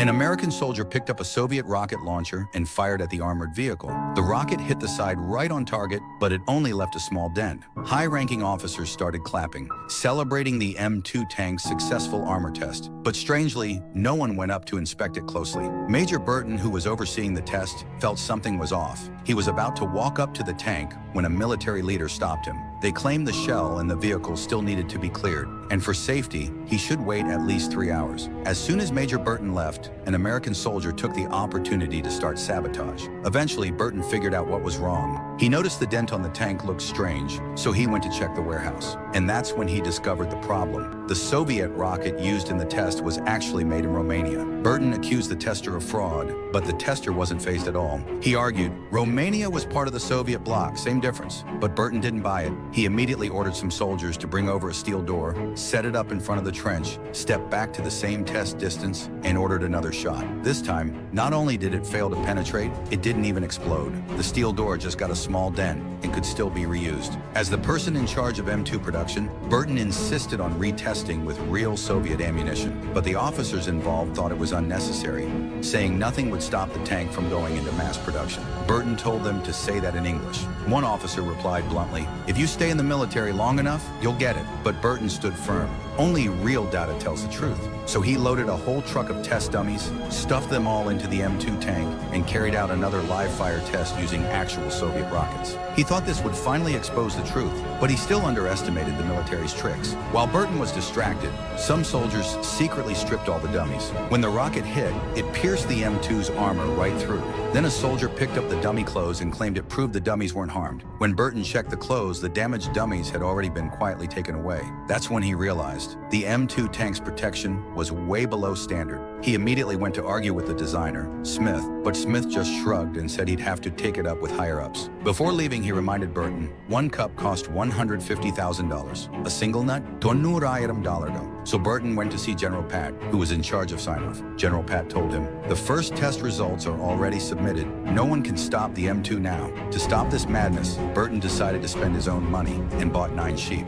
An American soldier picked up a Soviet rocket launcher and fired at the armored vehicle. The rocket hit the side right on target, but it only left a small dent. High-ranking officers started clapping, celebrating the M2 tank's successful armor test. But strangely, no one went up to inspect it closely. Major Burton, who was overseeing the test, felt something was off. He was about to walk up to the tank when a military leader stopped him. They claimed the shell and the vehicle still needed to be cleared, and for safety, he should wait at least 3 hours. As soon as Major Burton left, an American soldier took the opportunity to start sabotage. Eventually, Burton figured out what was wrong. He noticed the dent on the tank looked strange, so he went to check the warehouse. And that's when he discovered the problem. The Soviet rocket used in the test was actually made in Romania. Burton accused the tester of fraud, but the tester wasn't fazed at all. He argued, Romania was part of the Soviet bloc, same difference. But Burton didn't buy it. He immediately ordered some soldiers to bring over a steel door, set it up in front of the trench, stepped back to the same test distance, and ordered another shot. This time, not only did it fail to penetrate, it didn't even explode. The steel door just got a small dent and could still be reused. As the person in charge of M2 production, Burton insisted on retesting with real Soviet ammunition, but the officers involved thought it was unnecessary, saying nothing would stop the tank from going into mass production. Burton told them to say that in English. One officer replied bluntly, "If you stay in the military long enough, you'll get it." But Burton stood firm. Only real data tells the truth. So he loaded a whole truck of test dummies, stuffed them all into the M2 tank, and carried out another live-fire test using actual Soviet rockets. He thought this would finally expose the truth, but he still underestimated the military's tricks. While Burton was distracted, some soldiers secretly stripped all the dummies. When the rocket hit, it pierced the M2's armor right through. Then a soldier picked up the dummy clothes and claimed it proved the dummies weren't harmed. When Burton checked the clothes, the damaged dummies had already been quietly taken away. That's when he realized the M2 tank's protection was way below standard. He immediately went to argue with the designer, Smith, but Smith just shrugged and said he'd have to take it up with higher-ups. Before leaving, he reminded Burton, one cup cost $150,000. A single nut? $100,000. So Burton went to see General Pat, who was in charge of sign-off. General Pat told him, "The first test results are already submitted. No one can stop the M2 now." To stop this madness, Burton decided to spend his own money and bought 9 sheep.